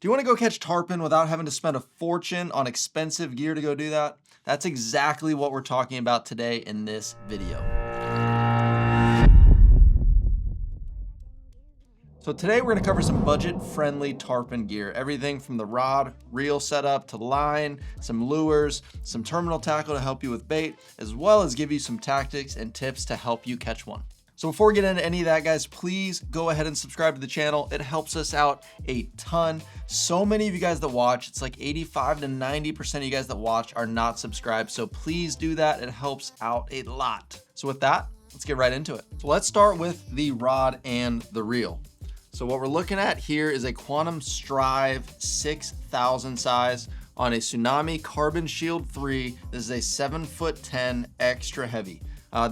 Do you want to go catch tarpon without having to spend a fortune on expensive gear to go do that? That's exactly what we're talking about today in this video. So today we're going to cover some budget-friendly tarpon gear. Everything from the rod, reel setup, to line, some lures, some terminal tackle to help you with bait, as well as give you some tactics and tips to help you catch one. So before we get into any of that, guys, please go ahead and subscribe to the channel. It helps us out a ton. So many of you guys that watch, it's like 85 to 90% of you guys that watch are not subscribed. So please do that. It helps out a lot. So with that, let's get right into it. So let's start with the rod and the reel. So what we're looking at here is a Quantum Strive 6000 size on a Tsunami Carbon Shield 3. This is a 7'10" extra heavy.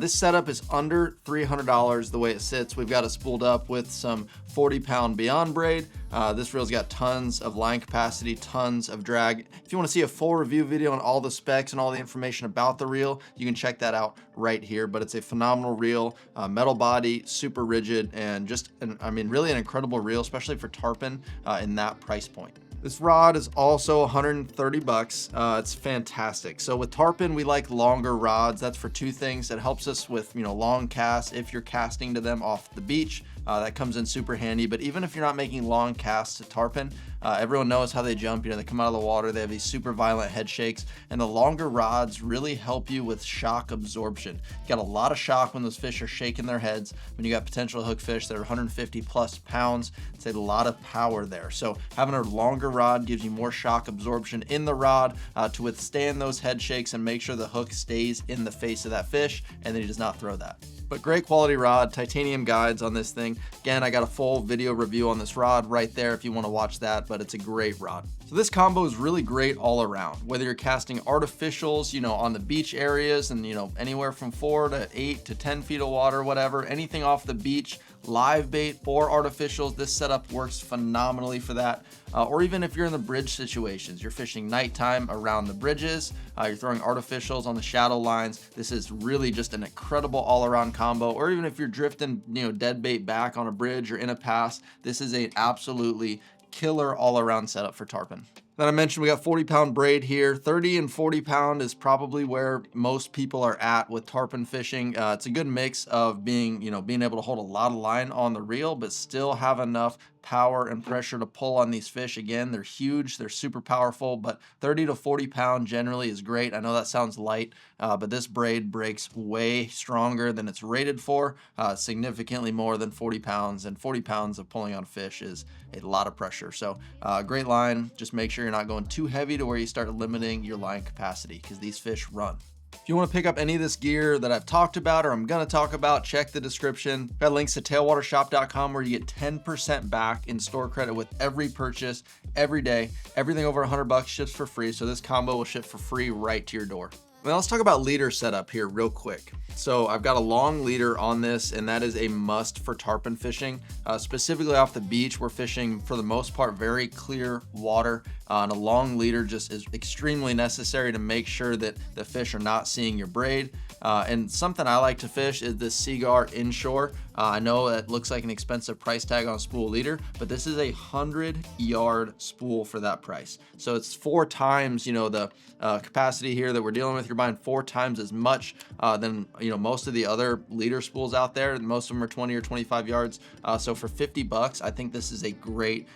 This setup is under $300 the way it sits. We've got it spooled up with some 40-pound Beyond braid. This reel's got tons of line capacity, tons of drag. If you want to see a full review video on all the specs and all the information about the reel, you can check that out right here. But it's a phenomenal reel, metal body, super rigid, and just, really an incredible reel, especially for tarpon in that price point. This rod is also 130 bucks. It's fantastic. So with tarpon, we like longer rods. That's for two things. It helps us with, long casts. If you're casting to them off the beach, that comes in super handy. But even if you're not making long casts to tarpon, everyone knows how they jump. They come out of the water. They have these super violent head shakes, and the longer rods really help you with shock absorption. You got a lot of shock when those fish are shaking their heads. When you got potential hook fish that are 150 plus pounds, it's a lot of power there. So having a longer rod gives you more shock absorption in the rod to withstand those head shakes and make sure the hook stays in the face of that fish and then he does not throw that. But great quality rod, titanium guides on this thing. Again, I got a full video review on this rod right there if you want to watch that, but it's a great rod. So this combo is really great all around, whether you're casting artificials, on the beach areas and, anywhere from 4 to 8 to 10 feet of water, whatever, anything off the beach, live bait or artificials, this setup works phenomenally for that. Or even if you're in the bridge situations, you're fishing nighttime around the bridges, you're throwing artificials on the shadow lines. This is really just an incredible all-around combo. Or even if you're drifting, dead bait back on a bridge or in a pass, this is a absolutely killer all-around setup for tarpon. Then I mentioned we got 40-pound braid here. 30 and 40 pound is probably where most people are at with tarpon fishing. It's a good mix of being able to hold a lot of line on the reel, but still have enough power and pressure to pull on these fish. Again, they're huge, they're super powerful, but 30 to 40 pound generally is great. I know that sounds light, but this braid breaks way stronger than it's rated for, significantly more than 40 pounds, and 40 pounds of pulling on fish is a lot of pressure. So great line. Just make sure you're not going too heavy to where you start limiting your line capacity because these fish run. If you want to pick up any of this gear that I've talked about or I'm going to talk about, check the description. Got links to tailwatershop.com where you get 10% back in store credit with every purchase every day. Everything over 100 bucks ships for free. So this combo will ship for free right to your door. Now let's talk about leader setup here real quick. So I've got a long leader on this, and that is a must for tarpon fishing. Specifically off the beach, we're fishing for the most part very clear water, and a long leader just is extremely necessary to make sure that the fish are not seeing your braid. And something I like to fish is this Seaguar inshore. I know it looks like an expensive price tag on a spool leader, but this is a 100-yard spool for that price. So it's 4 times, the capacity here that we're dealing with. You're buying 4 times as much than, most of the other leader spools out there. Most of them are 20 or 25 yards. So for 50 bucks, I think this is a great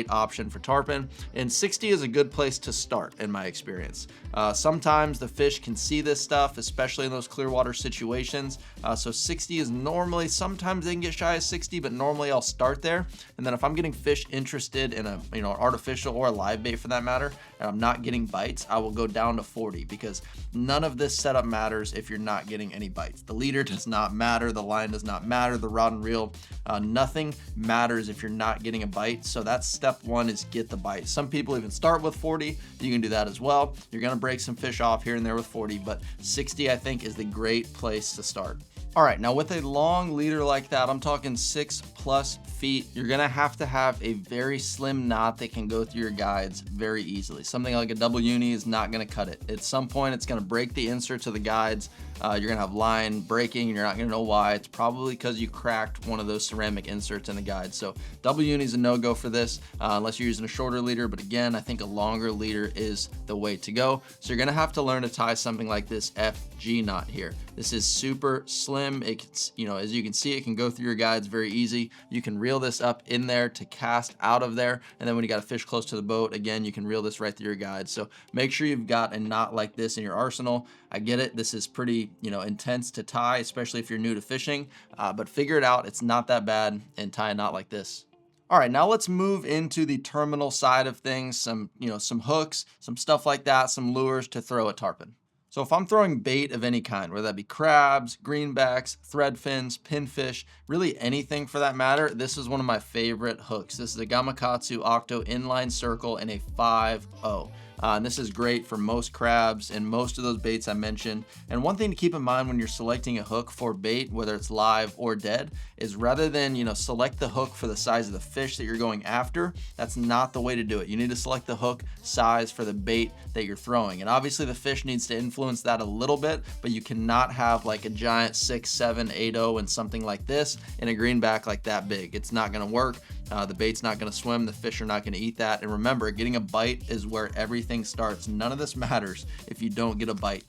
option for tarpon. And 60 is a good place to start in my experience. Sometimes the fish can see this stuff, especially in those clear water situations. So 60 is normally, sometimes they can get shy of 60, but normally I'll start there. And then if I'm getting fish interested in a, an artificial or a live bait for that matter, and I'm not getting bites, I will go down to 40 because none of this setup matters if you're not getting any bites. The leader does not matter. The line does not matter. The rod and reel, nothing matters if you're not getting a bite. So that's step one, is get the bite. Some people even start with 40. You can do that as well. You're going to break some fish off here and there with 40, but 60 I think is the great place to start. All right, now with a long leader like that, I'm talking 6+ feet, you're gonna have to have a very slim knot that can go through your guides very easily. Something like a double uni is not gonna cut it. At some point, it's gonna break the insert to the guides. You're gonna have line breaking and you're not gonna know why. It's probably because you cracked one of those ceramic inserts in the guide. So double uni is a no-go for this unless you're using a shorter leader. But again, I think a longer leader is the way to go. So you're gonna have to learn to tie something like this FG knot here. This is super slim. It's, you know, as you can see, it can go through your guides very easy. You can reel this up in there to cast out of there. And then when you got a fish close to the boat, again, you can reel this right through your guide. So make sure you've got a knot like this in your arsenal. I get it. This is pretty, you know, intense to tie, especially if you're new to fishing, but figure it out. It's not that bad, and tie a knot like this. All right, now let's move into the terminal side of things. Some hooks, some stuff like that, some lures to throw at tarpon. So if I'm throwing bait of any kind, whether that be crabs, greenbacks, thread fins, pinfish, really anything for that matter, this is one of my favorite hooks. This is a Gamakatsu Octo inline circle in a 5.0. And this is great for most crabs and most of those baits I mentioned. And one thing to keep in mind when you're selecting a hook for bait, whether it's live or dead, is rather than, you know, select the hook for the size of the fish that you're going after, that's not the way to do it. You need to select the hook size for the bait that you're throwing. And obviously the fish needs to influence that a little bit, but you cannot have like a giant 6, 7, 8.0 and something like this in a greenback like that big. It's not gonna work. The bait's not gonna swim, the fish are not gonna eat that. And remember, getting a bite is where everything starts. None of this matters if you don't get a bite.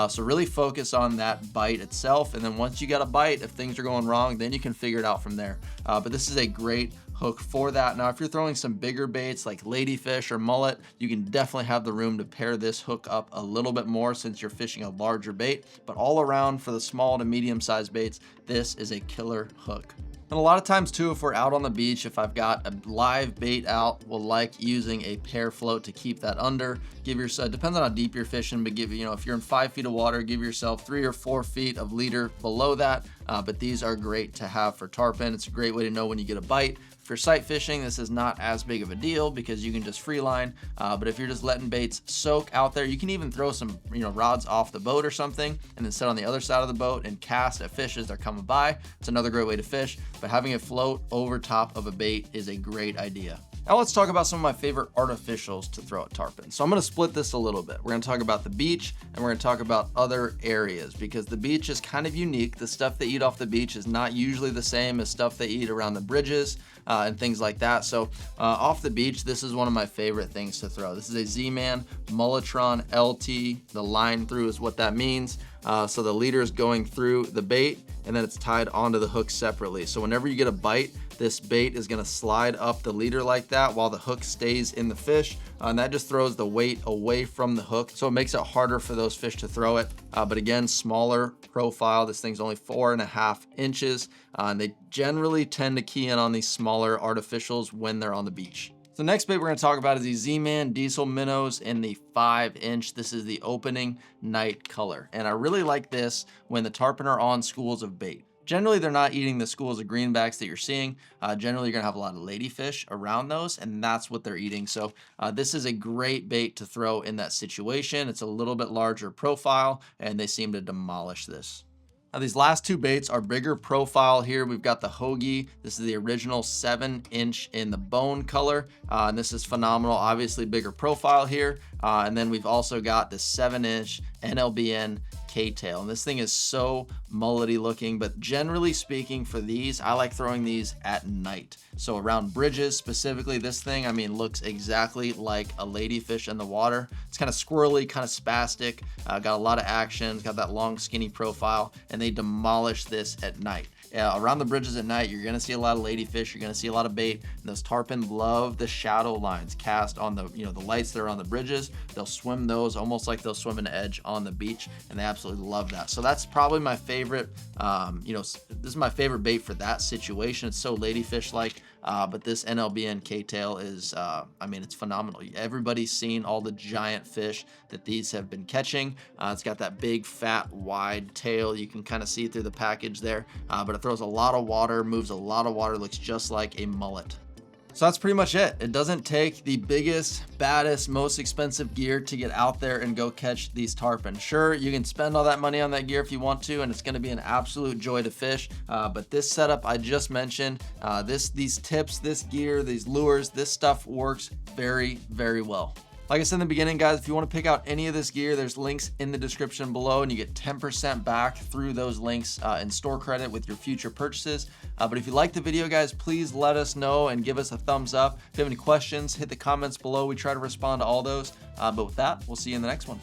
So really focus on that bite itself. And then once you got a bite, if things are going wrong, then you can figure it out from there. But this is a great hook for that. Now, if you're throwing some bigger baits like ladyfish or mullet, you can definitely have the room to pair this hook up a little bit more since you're fishing a larger bait. But all around for the small to medium sized baits, this is a killer hook. And a lot of times too, if we're out on the beach, if I've got a live bait out, we'll like using a pair float to keep that under. Give yourself, depends on how deep you're fishing, but if you're in 5 feet of water, give yourself 3 or 4 feet of leader below that. But these are great to have for tarpon. It's a great way to know when you get a bite. For sight fishing, this is not as big of a deal because you can just free line. But if you're just letting baits soak out there, you can even throw some rods off the boat or something and then sit on the other side of the boat and cast at fish as they're coming by. It's another great way to fish, but having it float over top of a bait is a great idea. Now let's talk about some of my favorite artificials to throw at tarpon. So I'm gonna split this a little bit. We're gonna talk about the beach and we're gonna talk about other areas because the beach is kind of unique. The stuff they eat off the beach is not usually the same as stuff they eat around the bridges and things like that. So off the beach, this is one of my favorite things to throw. This is a Z-Man Mulletron LT. The line through is what that means. So the leader is going through the bait and then it's tied onto the hook separately. So whenever you get a bite, this bait is gonna slide up the leader like that while the hook stays in the fish. And that just throws the weight away from the hook. So it makes it harder for those fish to throw it. But again, smaller profile. This thing's only 4.5 inches. And they generally tend to key in on these smaller artificials when they're on the beach. The next bait we're going to talk about is the Z-Man Diesel Minnows in the 5-inch. This is the opening night color. And I really like this when the tarpon are on schools of bait. Generally, they're not eating the schools of greenbacks that you're seeing. Generally, you're gonna have a lot of ladyfish around those, and that's what they're eating. So this is a great bait to throw in that situation. It's a little bit larger profile, and they seem to demolish this. Now these last two baits are bigger profile here. We've got the Hoagie. This is the original 7-inch in the bone color. And this is phenomenal, obviously bigger profile here. And then we've also got the 7-inch NLBN K-tail. And this thing is so mullety looking, but generally speaking for these, I like throwing these at night. So around bridges specifically, this thing, I mean, looks exactly like a ladyfish in the water. It's kind of squirrely, kind of spastic, got a lot of action, got that long skinny profile, and they demolish this at night. Around the bridges at night, you're gonna see a lot of ladyfish, you're gonna see a lot of bait, and those tarpon love the shadow lines cast on the, the lights that are on the bridges. They'll swim those almost like they'll swim an edge on the beach, and they absolutely love that. So that's probably my favorite, this is my favorite bait for that situation. It's so ladyfish-like, but this NLBN K-tail is, it's phenomenal. Everybody's seen all the giant fish that these have been catching. It's got that big, fat, wide tail. You can kind of see through the package there, but it throws a lot of water, moves a lot of water, looks just like a mullet. So that's pretty much it. It doesn't take the biggest, baddest, most expensive gear to get out there and go catch these tarpon. Sure, you can spend all that money on that gear if you want to, and it's gonna be an absolute joy to fish. But this setup I just mentioned, these tips, this gear, these lures, this stuff works very, very well. Like I said in the beginning, guys, if you want to pick out any of this gear, there's links in the description below, and you get 10% back through those links in store credit with your future purchases. But if you like the video, guys, please let us know and give us a thumbs up. If you have any questions, hit the comments below. We try to respond to all those. But with that, we'll see you in the next one.